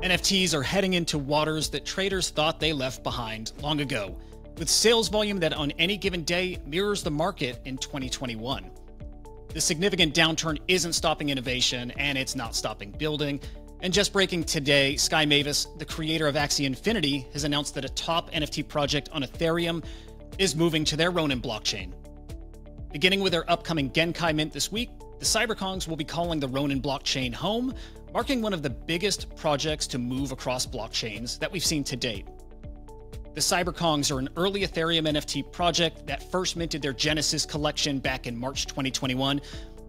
NFTs are heading into waters that traders thought they left behind long ago, with sales volume that on any given day mirrors the market in 2021. The significant downturn isn't stopping innovation, and it's not stopping building. And just breaking today, Sky Mavis, the creator of Axie Infinity, has announced that a top NFT project on Ethereum is moving to their Ronin blockchain. Beginning with their upcoming Genkai mint this week, the CyberKongz will be calling the Ronin blockchain home, marking one of the biggest projects to move across blockchains that we've seen to date. The CyberKongz are an early Ethereum NFT project that first minted their Genesis collection back in March 2021.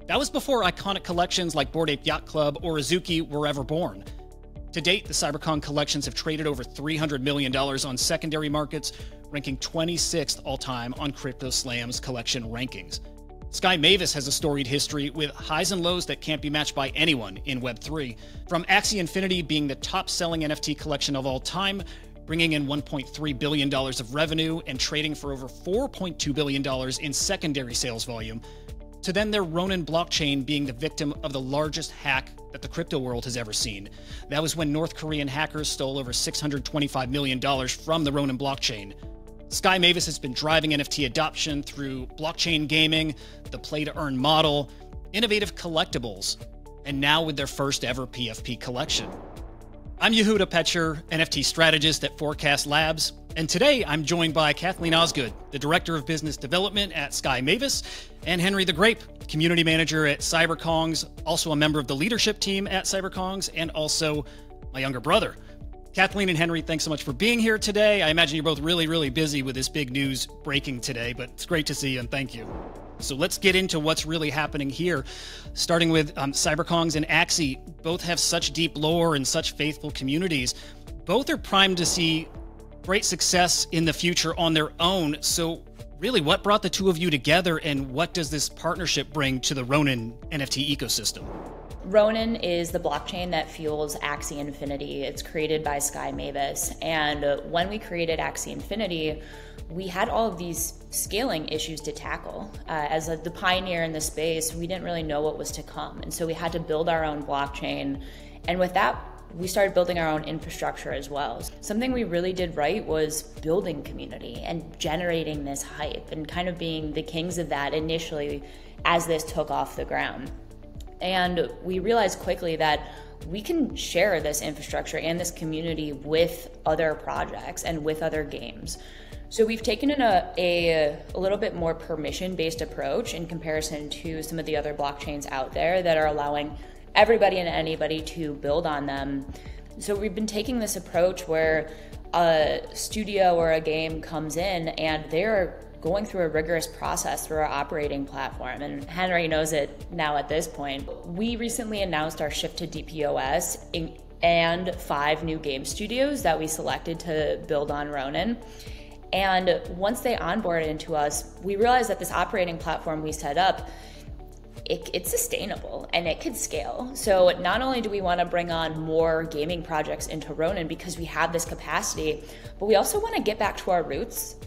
That was before iconic collections like Bored Ape Yacht Club or Azuki were ever born. To date, the CyberKongz collections have traded over $300 million on secondary markets, ranking 26th all-time on CryptoSlam's collection rankings. Sky Mavis has a storied history with highs and lows that can't be matched by anyone in Web3. From Axie Infinity being the top-selling NFT collection of all time, bringing in $1.3 billion of revenue and trading for over $4.2 billion in secondary sales volume, to then their Ronin blockchain being the victim of the largest hack that the crypto world has ever seen. That was when North Korean hackers stole over $625 million from the Ronin blockchain. Sky Mavis has been driving NFT adoption through blockchain gaming, the play-to-earn model, innovative collectibles, and now with their first ever PFP collection. I'm Yehudah Petscher, NFT strategist at Forkast Labs, and today I'm joined by Kathleen Osgood, the Director of Business Development at Sky Mavis, and Henry the Grape, Community Manager at CyberKongz, also a member of the leadership team at CyberKongz, and also my younger brother. Kathleen and Henry, thanks so much for being here today. I imagine you're both really busy with this big news breaking today, but it's great to see you and thank you. So let's get into what's really happening here, starting with CyberKongz and Axie. Both have such deep lore and such faithful communities. Both are primed to see great success in the future on their own. So really, what brought the two of you together, and what does this partnership bring to the Ronin NFT ecosystem? Ronin is the blockchain that fuels Axie Infinity. It's created by Sky Mavis. And when we created Axie Infinity, we had all of these scaling issues to tackle. As the pioneer in the space, we didn't really know what was to come. And so we had to build our own blockchain. And with that, we started building our own infrastructure as well. Something we really did right was building community and generating this hype and kind of being the kings of that initially as this took off the ground. And we realized quickly that we can share this infrastructure and this community with other projects and with other games. So we've taken in a little bit more permission-based approach in comparison to some of the other blockchains out there that are allowing everybody and anybody to build on them. So we've been taking this approach where a studio or a game comes in and they're going through a rigorous process through our operating platform, and Henry knows it now at this point. We recently announced our shift to DPoS and 5 new game studios that we selected to build on Ronin. And once they onboarded into us, we realized that this operating platform we set up, it's sustainable and it could scale. So not only do we want to bring on more gaming projects into Ronin because we have this capacity, but we also want to get back to our roots.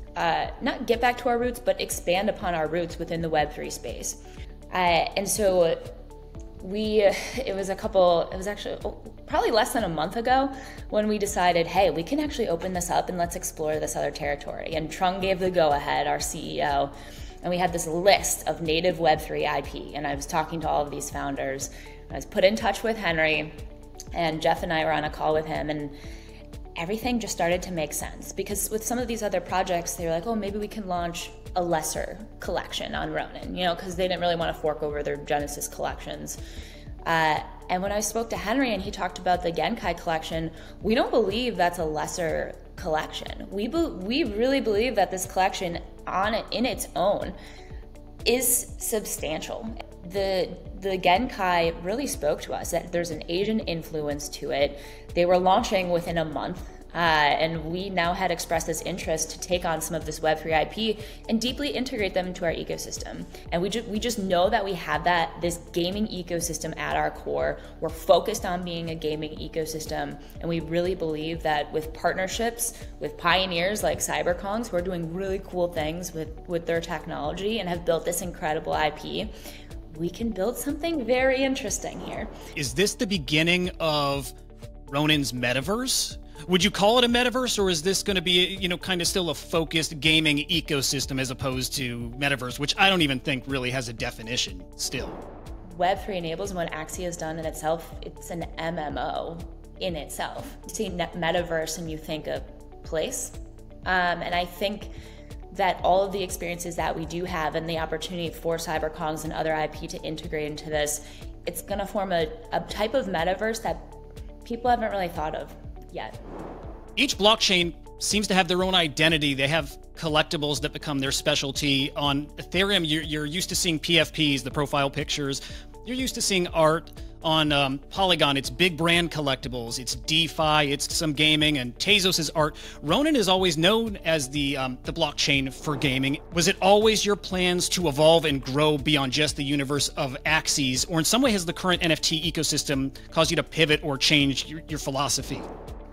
Not get back to our roots, but expand upon our roots within the Web3 space. And so it was actually probably less than a month ago when we decided, hey, we can actually open this up and let's explore this other territory. And Trung gave the go-ahead, our CEO, and we had this list of native Web3 IP. And I was talking to all of these founders. I was put in touch with Henry, and Jeff and I were on a call with him, and everything just started to make sense, because with some of these other projects, they were like, oh, maybe we can launch a lesser collection on Ronin, because they didn't really want to fork over their Genesis collections. And when I spoke to Henry and he talked about the Genkai collection, we don't believe that's a lesser collection. We really believe that this collection in its own is substantial. The Genkai really spoke to us, that there's an Asian influence to it. They were launching within a month, and we now had expressed this interest to take on some of this Web3 IP and deeply integrate them into our ecosystem. And we just know that we have this gaming ecosystem at our core. We're focused on being a gaming ecosystem, and we really believe that with partnerships with pioneers like CyberKongz, who are doing really cool things with their technology and have built this incredible IP, we can build something very interesting here. Is this the beginning of Ronin's metaverse? Would you call it a metaverse, or is this going to be, kind of still a focused gaming ecosystem as opposed to metaverse, which I don't even think really has a definition still? Web3 enables, and what Axie has done in itself, it's an MMO in itself. You see metaverse and you think of place. And I think that all of the experiences that we do have and the opportunity for CyberKongz and other IP to integrate into this, it's going to form a type of metaverse that people haven't really thought of yet. Each blockchain seems to have their own identity. They have collectibles that become their specialty. On Ethereum, you're used to seeing PFPs, the profile pictures. You're used to seeing art. On Polygon, it's big brand collectibles, it's DeFi, it's some gaming, and Tezos' art. Ronin is always known as the blockchain for gaming. Was it always your plans to evolve and grow beyond just the universe of Axies, or in some way has the current NFT ecosystem caused you to pivot or change your philosophy?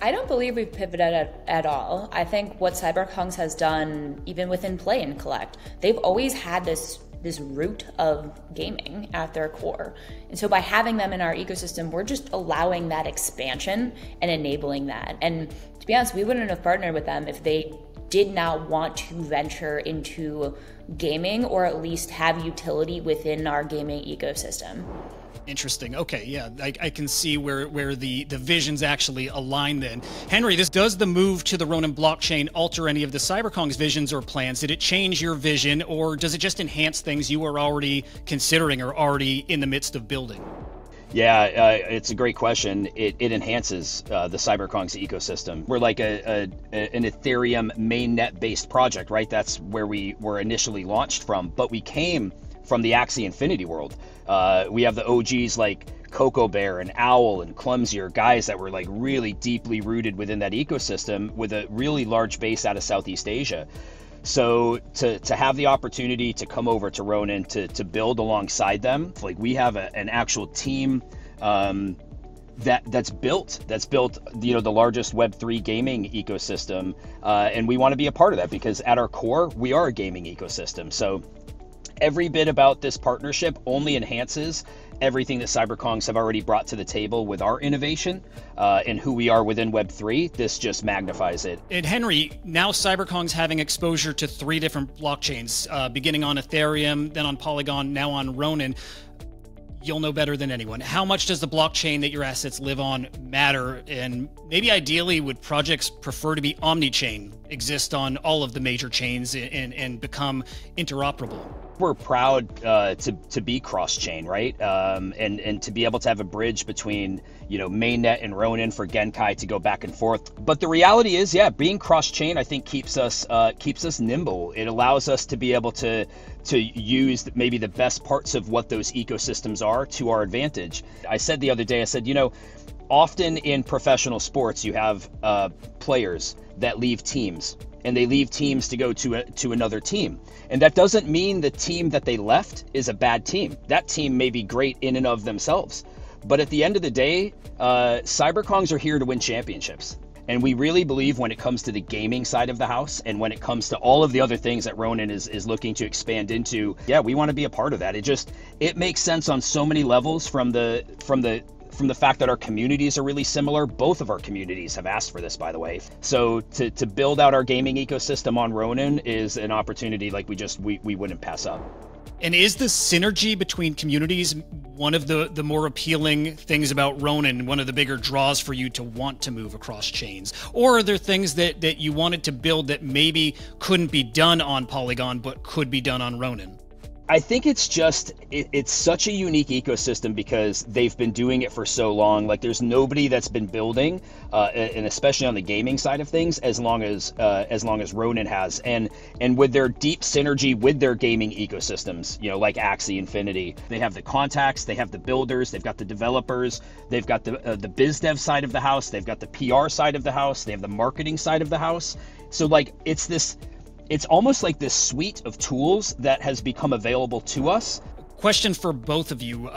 I don't believe we've pivoted at all. I think what CyberKongz has done, even within Play and Collect, they've always had this root of gaming at their core. And so by having them in our ecosystem, we're just allowing that expansion and enabling that. And to be honest, we wouldn't have partnered with them if they did not want to venture into gaming, or at least have utility within our gaming ecosystem. Interesting. Okay, yeah, I can see where the visions actually align then. Henry, does the move to the Ronin blockchain alter any of the CyberKongz visions or plans? Did it change your vision, or does it just enhance things you were already considering or already in the midst of building? Yeah, it's a great question. It enhances the CyberKongz ecosystem. We're like an Ethereum mainnet-based project, right? That's where we were initially launched from, but we came from the Axie Infinity world. We have the OGs like Coco Bear and Owl and Clumsier, guys that were like really deeply rooted within that ecosystem with a really large base out of Southeast Asia. So to have the opportunity to come over to Ronin to build alongside them, like we have an actual team that's built the largest Web3 gaming ecosystem, and we want to be a part of that because at our core we are a gaming ecosystem. So every bit about this partnership only enhances everything that CyberKongz have already brought to the table with our innovation and who we are within Web3. This just magnifies it. And Henry, now CyberKongz having exposure to 3 different blockchains, beginning on Ethereum, then on Polygon, now on Ronin. You'll know better than anyone. How much does the blockchain that your assets live on matter? And maybe ideally, would projects prefer to be omni-chain, exist on all of the major chains and become interoperable? We're proud to be cross-chain, right? And to be able to have a bridge between, mainnet and Ronin for Genkai to go back and forth. But the reality is, yeah, being cross-chain, I think keeps us nimble. It allows us to be able to use maybe the best parts of what those ecosystems are to our advantage. I said the other day, often in professional sports, you have players that leave teams. And they leave teams to go to another team. And that doesn't mean the team that they left is a bad team. That team may be great in and of themselves. But at the end of the day, CyberKongz are here to win championships. And we really believe when it comes to the gaming side of the house and when it comes to all of the other things that Ronin is looking to expand into, yeah, we want to be a part of that. It makes sense on so many levels from the fact that our communities are really similar. Both of our communities have asked for this, by the way. So to build out our gaming ecosystem on Ronin is an opportunity like we wouldn't pass up. And is the synergy between communities one of the more appealing things about Ronin, one of the bigger draws for you to want to move across chains? Or are there things that you wanted to build that maybe couldn't be done on Polygon but could be done on Ronin? I think it's such a unique ecosystem because they've been doing it for so long. Like there's nobody that's been building, and especially on the gaming side of things, as long as Ronin has, and with their deep synergy with their gaming ecosystems, like Axie Infinity. They have the contacts, they have the builders, they've got the developers, they've got the biz dev side of the house, they've got the PR side of the house, they have the marketing side of the house. So like it's almost like this suite of tools that has become available to us. Question for both of you,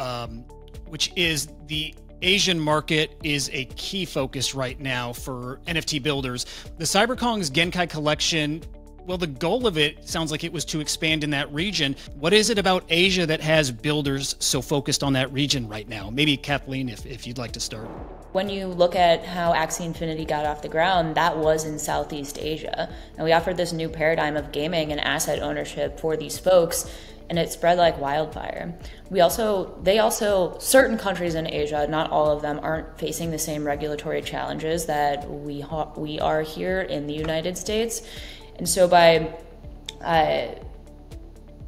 which is the Asian market is a key focus right now for NFT builders. The CyberKongz Genkai collection, well, the goal of it sounds like it was to expand in that region. What is it about Asia that has builders so focused on that region right now? Maybe Kathleen, if you'd like to start. When you look at how Axie Infinity got off the ground, that was in Southeast Asia. And we offered this new paradigm of gaming and asset ownership for these folks, and it spread like wildfire. Certain countries in Asia, not all of them, aren't facing the same regulatory challenges that we are here in the United States. And so by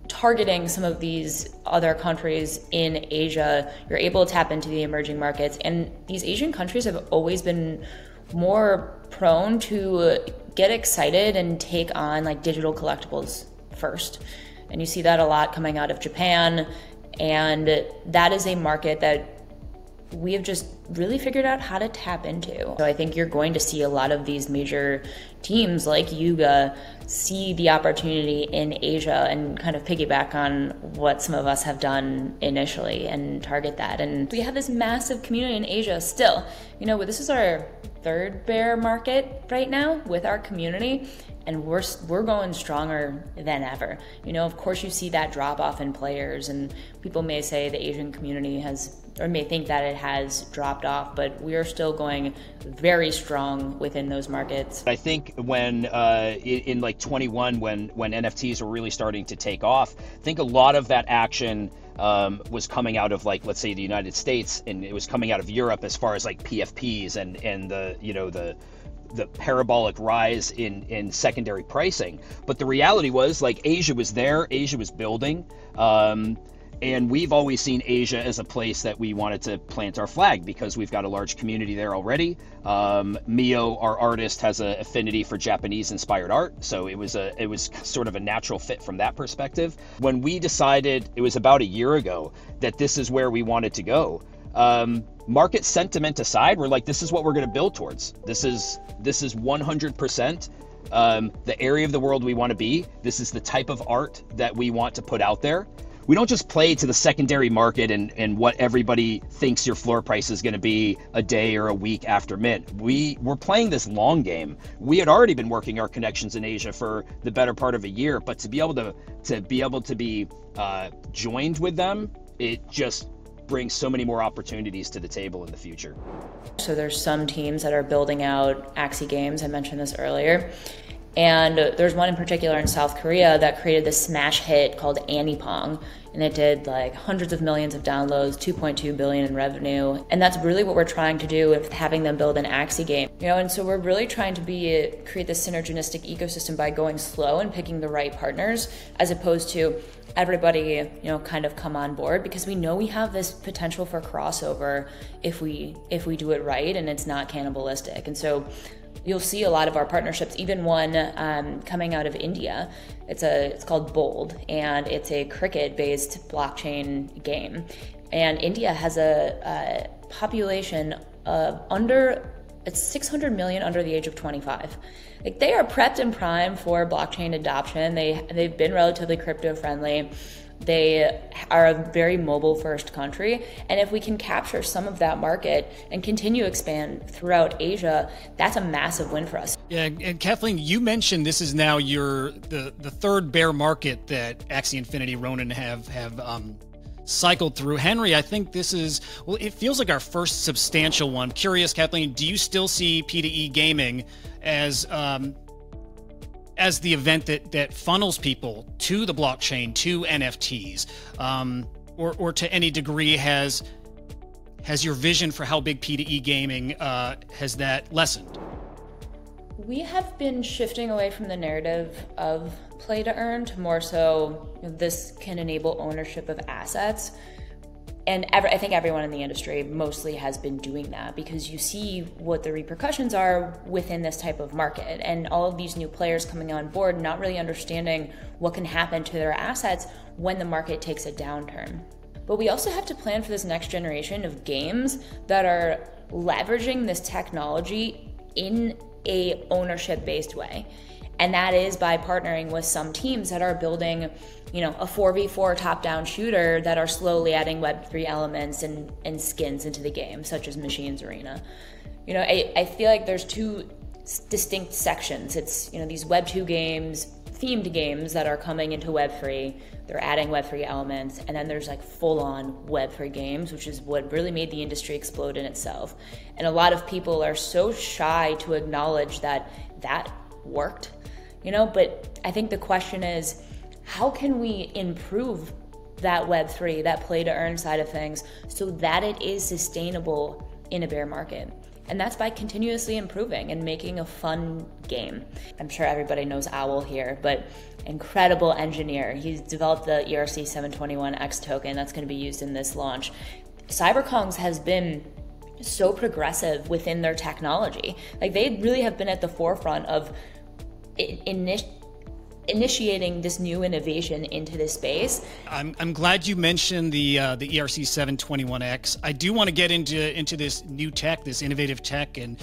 targeting some of these other countries in Asia, you're able to tap into the emerging markets. And these Asian countries have always been more prone to get excited and take on like digital collectibles first. And you see that a lot coming out of Japan. And that is a market that we have just really figured out how to tap into. So I think you're going to see a lot of these major teams like Yuga see the opportunity in Asia and kind of piggyback on what some of us have done initially and target that. And we have this massive community in Asia still. You know, this is our third bear market right now with our community, and we're going stronger than ever. You know, of course you see that drop off in players, and people may say the Asian community has, or may think that it has dropped off, but we are still going very strong within those markets. I think when in like 21, when NFTs were really starting to take off, I think a lot of that action was coming out of, like, let's say the United States, and it was coming out of Europe as far as like PFPs and the, you know, the parabolic rise in secondary pricing. But the reality was, like, Asia was there, Asia was building, and we've always seen Asia as a place that we wanted to plant our flag because we've got a large community there already. Mio, our artist, has an affinity for Japanese inspired art, so it was sort of a natural fit from that perspective. When we decided, it was about a year ago, that this is where we wanted to go, market sentiment aside, we're like, this is what we're going to build towards. This is 100% the area of the world we want to be. This is the type of art that we want to put out there. We don't just play to the secondary market and what everybody thinks your floor price is going to be a day or a week after mint. We're playing this long game. We had already been working our connections in Asia for the better part of a year, but to be able to be joined with them, it just brings so many more opportunities to the table in the future. So there's some teams that are building out Axie games. I mentioned this earlier. And there's one in particular in South Korea that created this smash hit called Anipong. And it did like hundreds of millions of downloads, 2.2 billion in revenue. And that's really what we're trying to do with having them build an Axie game. You know, and so we're really trying to create this synergistic ecosystem by going slow and picking the right partners, as opposed to everybody, you know, kind of come on board, because we know we have this potential for crossover if we do it right and it's not cannibalistic. And so you'll see a lot of our partnerships, even one coming out of India. It's called Bold, and it's a cricket-based blockchain game. And India has a population of it's 600 million under the age of 25. Like, they are prepped and primed for blockchain adoption. They've been relatively crypto friendly. They are a very mobile first country. And if we can capture some of that market and continue to expand throughout Asia, that's a massive win for us. Yeah, and Kathleen, you mentioned this is now the third bear market that Axie Infinity Ronin have cycled through. Henry, I think this is, well, it feels like our first substantial one. Curious, Kathleen, do you still see P2E gaming as the event that funnels people to the blockchain, to NFTs, or to any degree has your vision for how big P2E gaming has that lessened? We have been shifting away from the narrative of play to earn to more so this can enable ownership of assets. And I think everyone in the industry mostly has been doing that, because you see what the repercussions are within this type of market, and all of these new players coming on board not really understanding what can happen to their assets when the market takes a downturn. But we also have to plan for this next generation of games that are leveraging this technology in a ownership-based way. And that is by partnering with some teams that are building, you know, a 4v4 top-down shooter that are slowly adding Web3 elements and skins into the game, such as Machines Arena. You know, I feel like there's two distinct sections. It's, you know, these Web2 games themed games that are coming into Web3. They're adding Web3 elements, and then there's like full-on Web3 games, which is what really made the industry explode in itself. And a lot of people are so shy to acknowledge that that worked, but I think the question is, how can we improve that Web3, that play to earn side of things, so that it is sustainable in a bear market? And that's by continuously improving and making a fun game. I'm sure everybody knows Owl here, but incredible engineer. He's developed the ERC-721X token that's going to be used in this launch. CyberKongz has been so progressive within their technology. Like, they really have been at the forefront of initiating this new innovation into this space. I'm glad you mentioned the ERC-721X. I do want to get into this new tech, this innovative tech, and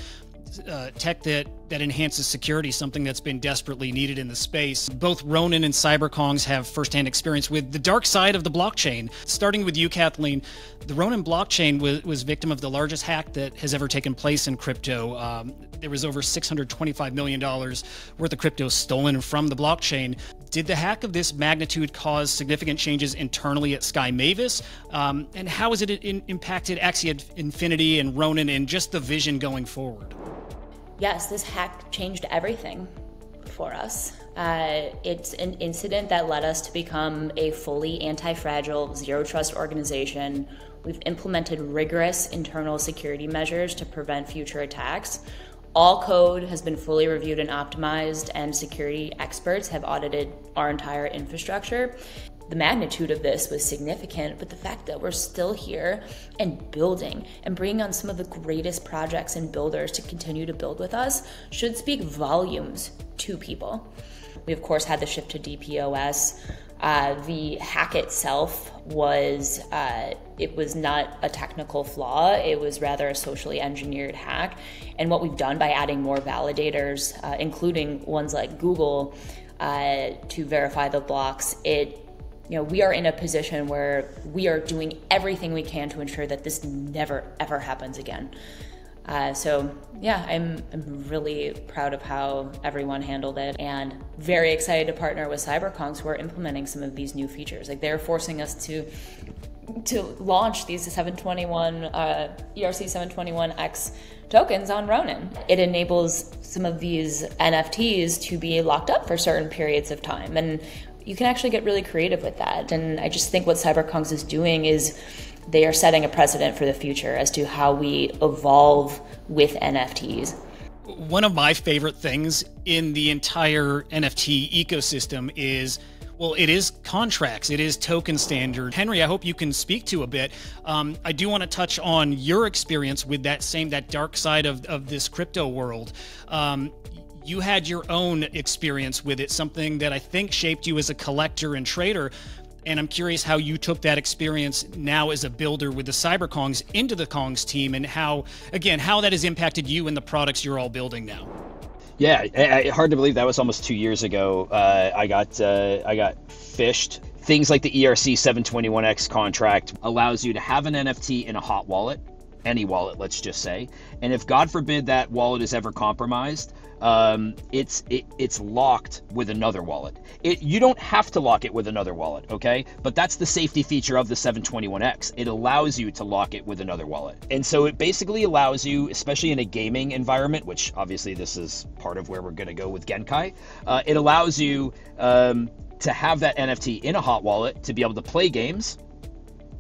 tech that enhances security, something that's been desperately needed in the space. Both Ronin and CyberKongz have firsthand experience with the dark side of the blockchain. Starting with you, Kathleen, the Ronin blockchain was victim of the largest hack that has ever taken place in crypto. There was over $625 million worth of crypto stolen from the blockchain. Did the hack of this magnitude cause significant changes internally at Sky Mavis? And how has it impacted Axie Infinity and Ronin and just the vision going forward? Yes, this hack changed everything for us. It's an incident that led us to become a fully anti-fragile, zero-trust organization. We've implemented rigorous internal security measures to prevent future attacks. All code has been fully reviewed and optimized, and security experts have audited our entire infrastructure. The magnitude of this was significant, but the fact that we're still here and building and bringing on some of the greatest projects and builders to continue to build with us should speak volumes to people. We, of course, had the shift to DPoS. The hack itself was, it was not a technical flaw, it was rather a socially engineered hack. And what we've done by adding more validators, including ones like Google, to verify the blocks, we are in a position where we are doing everything we can to ensure that this never, ever happens again. I'm really proud of how everyone handled it, and very excited to partner with CyberKongz, who are implementing some of these new features. Like, they're forcing us to launch these ERC-721X tokens on Ronin. It enables some of these NFTs to be locked up for certain periods of time, and you can actually get really creative with that. And I just think what CyberKongz is doing is they are setting a precedent for the future as to how we evolve with NFTs. One of my favorite things in the entire NFT ecosystem is, well, it is contracts, it is token standard. Henry, I hope you can speak to a bit. I do want to touch on your experience with that dark side of this crypto world. You had your own experience with it, something that I think shaped you as a collector and trader. And I'm curious how you took that experience now as a builder with the CyberKongz into the Kongz team, and how that has impacted you and the products you're all building now. Yeah, hard to believe that was almost 2 years ago. I got phished. Things like the ERC-721X contract allows you to have an NFT in a hot wallet, any wallet, let's just say. And if, God forbid, that wallet is ever compromised, it's locked with another wallet. You don't have to lock it with another wallet, okay? But that's the safety feature of the 721X. It allows you to lock it with another wallet. And so it basically allows you, especially in a gaming environment, which obviously this is part of where we're going to go with Genkai, it allows you to have that NFT in a hot wallet to be able to play games,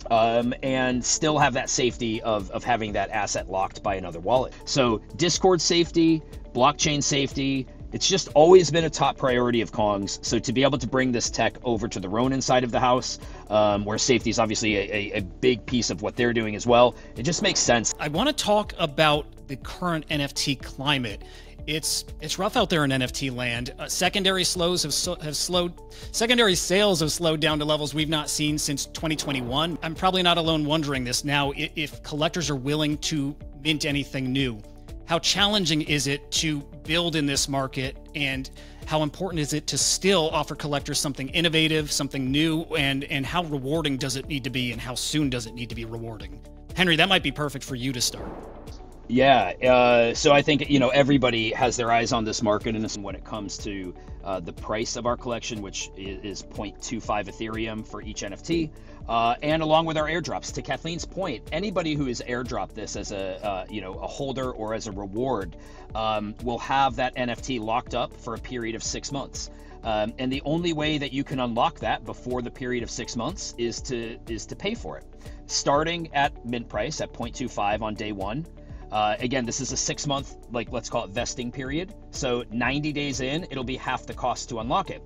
and still have that safety of having that asset locked by another wallet. So Discord safety, blockchain safety, it's just always been a top priority of Kongz. So to be able to bring this tech over to the Ronin side of the house, where safety is obviously a big piece of what they're doing as well, it just makes sense. I want to talk about the current NFT climate. It's rough out there in NFT land. Secondary sales have slowed down to levels we've not seen since 2021. I'm probably not alone wondering this now. If collectors are willing to mint anything new, how challenging is it to build in this market, and how important is it to still offer collectors something innovative, something new, and how rewarding does it need to be, and how soon does it need to be rewarding? Henry, that might be perfect for you to start. Yeah, so I think, everybody has their eyes on this market, and when it comes to the price of our collection, which is 0.25 Ethereum for each NFT, and along with our airdrops. To Kathleen's point, anybody who is airdropped this as a holder or as a reward will have that NFT locked up for a period of 6 months. And the only way that you can unlock that before the period of 6 months is to pay for it, starting at mint price at 0.25 on day one. Again, this is a 6 month, let's call it vesting period. So 90 days in, it'll be half the cost to unlock it.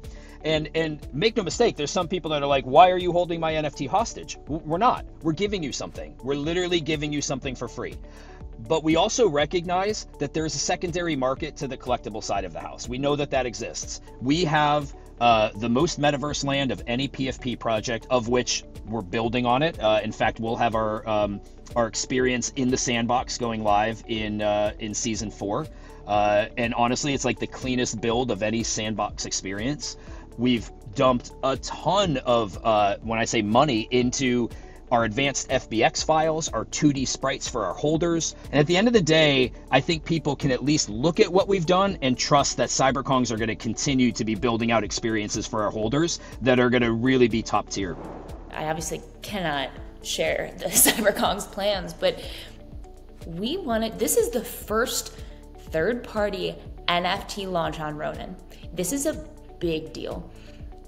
And make no mistake, there's some people that are like, why are you holding my NFT hostage? We're not. We're giving you something. We're literally giving you something for free. But we also recognize that there's a secondary market to the collectible side of the house. We know that exists. We have the most metaverse land of any PFP project, of which we're building on it. In fact, we'll have our experience in the sandbox going live in season 4. And honestly, it's like the cleanest build of any sandbox experience. We've dumped a ton of, when I say money, into our advanced FBX files, our 2D sprites for our holders. And at the end of the day, I think people can at least look at what we've done and trust that CyberKongz are going to continue to be building out experiences for our holders that are going to really be top tier. I obviously cannot share the CyberKongz plans, but this is the first third-party NFT launch on Ronin. This is a big deal.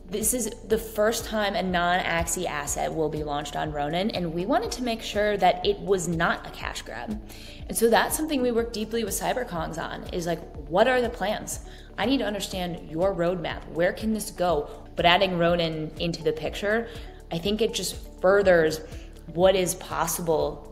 This is the first time a non-Axie asset will be launched on Ronin, and we wanted to make sure that it was not a cash grab. And so that's something we work deeply with CyberKongz on, is what are the plans? I need to understand your roadmap. Where can this go? But adding Ronin into the picture, I think it just furthers what is possible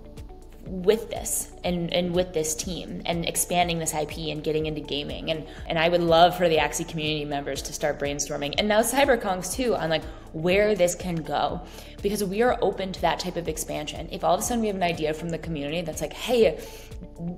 with this and with this team, and expanding this IP and getting into gaming. And I would love for the Axie community members to start brainstorming, and now CyberKongz too, on where this can go, because we are open to that type of expansion. If all of a sudden we have an idea from the community that's hey,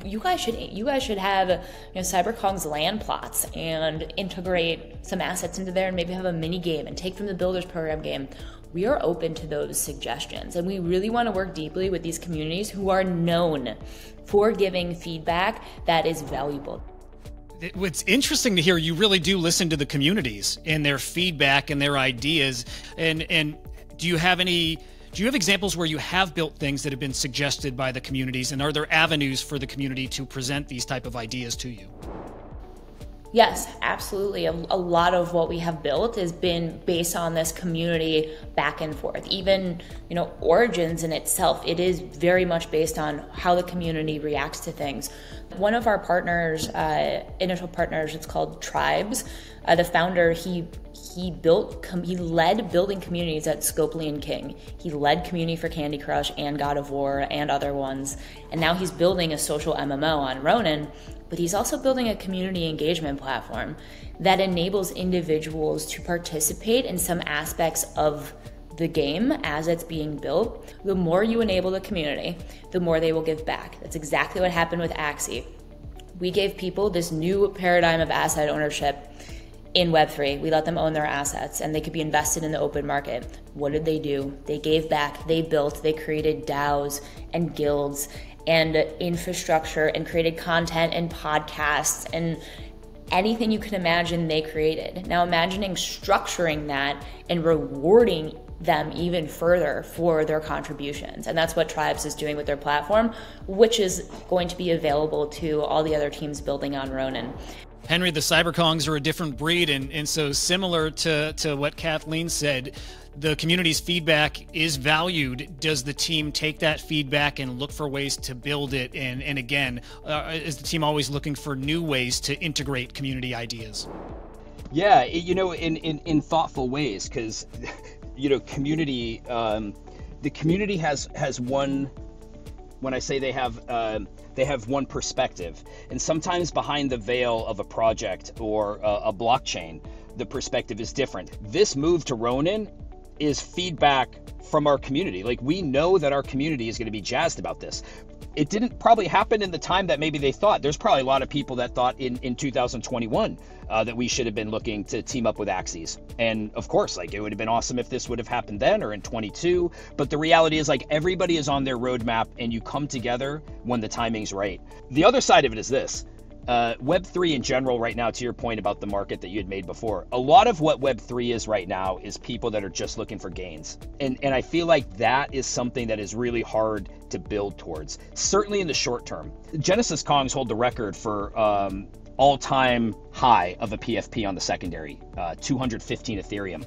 you guys should have CyberKongz land plots and integrate some assets into there, and maybe have a mini game and take from the Builders Program game. We are open to those suggestions, and we really want to work deeply with these communities who are known for giving feedback that is valuable. It's interesting to hear you really do listen to the communities and their feedback and their ideas. And do you have examples where you have built things that have been suggested by the communities, and are there avenues for the community to present these type of ideas to you? Yes, absolutely. A lot of what we have built has been based on this community back and forth. Even, Origins in itself, it is very much based on how the community reacts to things. One of our partners, initial partners, it's called Tribes. The founder, he led building communities at Scopely and King. He led community for Candy Crush and God of War and other ones. And now he's building a social MMO on Ronin. But he's also building a community engagement platform that enables individuals to participate in some aspects of the game as it's being built. The more you enable the community, the more they will give back. That's exactly what happened with Axie. We gave people this new paradigm of asset ownership in Web3. We let them own their assets, and they could be invested in the open market. What did they do? They gave back, they built, they created DAOs and guilds and infrastructure, and created content and podcasts and anything you can imagine they created. Now imagining structuring that and rewarding them even further for their contributions. And that's what Tribes is doing with their platform, which is going to be available to all the other teams building on Ronin. Henry, the CyberKongz are a different breed, and so similar to what Kathleen said, the community's feedback is valued. Does the team take that feedback and look for ways to build it? And again, is the team always looking for new ways to integrate community ideas? Yeah, in thoughtful ways, because, community, the community has one, when I say they have one perspective, and sometimes behind the veil of a project or a blockchain, the perspective is different. This move to Ronin is feedback from our community. We know that our community is going to be jazzed about this. it didn't probably happen in the time that maybe they thought. There's probably a lot of people that thought in 2021 that we should have been looking to team up with Axies. And of course, like, it would have been awesome if this would have happened then or in 22. But the reality is, like, everybody is on their roadmap and you come together when the timing's right. The other side of it is this. Web3 in general right now, to your point about the market that you had made before, a lot of what Web3 is right now is people that are just looking for gains. And I feel like that is something that is really hard to build towards, certainly in the short term. Genesis Kongs hold the record for all-time high of a PFP on the secondary, 215 Ethereum.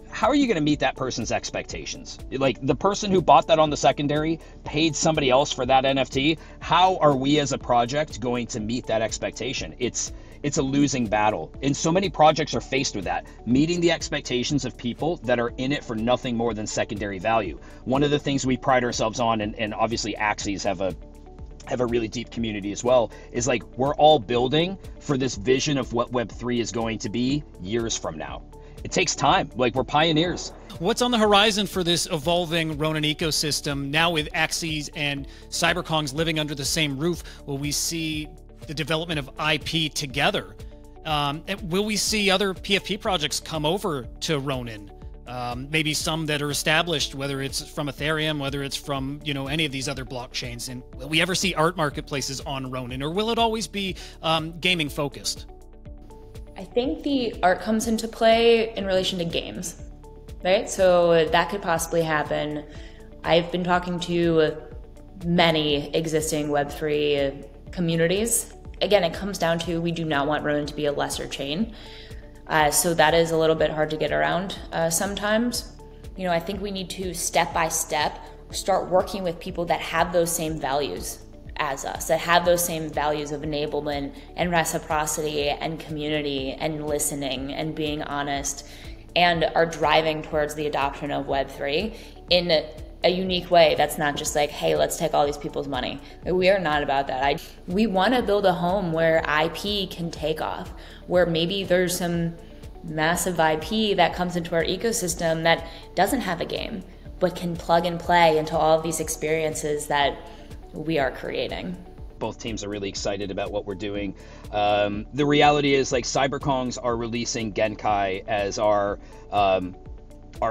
How are you going to meet that person's expectations? Like, the person who bought that on the secondary paid somebody else for that NFT. How are we as a project going to meet that expectation? It's a losing battle. And so many projects are faced with that, meeting the expectations of people that are in it for nothing more than secondary value. One of the things we pride ourselves on, and obviously Axies have a really deep community as well, is like, we're all building for this vision of what Web3 is going to be years from now. It takes time. Like, we're pioneers. What's on the horizon for this evolving Ronin ecosystem now with Axies and CyberKongz living under the same roof? Will we see the development of IP together? Will we see other PFP projects come over to Ronin? Maybe some that are established, whether it's from Ethereum, whether it's from, any of these other blockchains. And will we ever see art marketplaces on Ronin, or will it always be gaming focused? I think the art comes into play in relation to games, right? So that could possibly happen. I've been talking to many existing Web3 communities. Again, it comes down to, we do not want Ronin to be a lesser chain. So that is a little bit hard to get around sometimes. I think we need to step by step start working with people that have those same values as us, that have those same values of enablement and reciprocity and community and listening and being honest, and are driving towards the adoption of Web3 in a unique way that's not just like, hey, let's take all these people's money. We are not about that. We want to build a home where IP can take off, where maybe there's some massive IP that comes into our ecosystem that doesn't have a game, but can plug and play into all of these experiences that we are creating. Both teams are really excited about what we're doing. The reality is, like, CyberKongz are releasing Genkai as our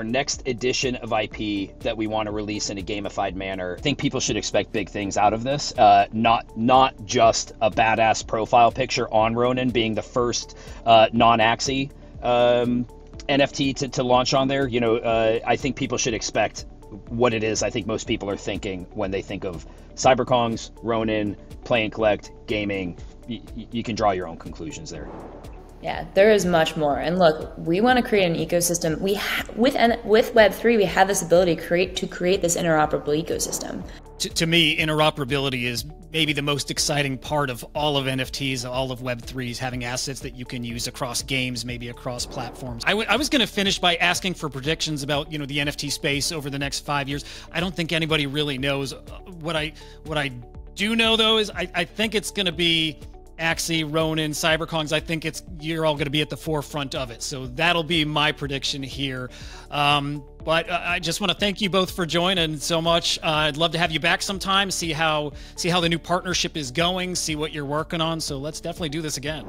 next edition of IP that we want to release in a gamified manner. I think people should expect big things out of this. Not just a badass profile picture on Ronin being the first non-Axie NFT to launch on there. I think people should expect what it is I think most people are thinking when they think of CyberKongz, Ronin, play and collect, gaming. You can draw your own conclusions there. Yeah, there is much more. And look, we want to create an ecosystem. With Web3, we have this ability to create this interoperable ecosystem. To me, interoperability is maybe the most exciting part of all of NFTs, all of Web3s, having assets that you can use across games, maybe across platforms. I was going to finish by asking for predictions about, the NFT space over the next 5 years. I don't think anybody really knows. What I do know, though, is I think it's going to be Axie, Ronin, CyberKongz. I think you're all going to be at the forefront of it. So that'll be my prediction here. But I just want to thank you both for joining so much. I'd love to have you back sometime, see how the new partnership is going, see what you're working on. So let's definitely do this again.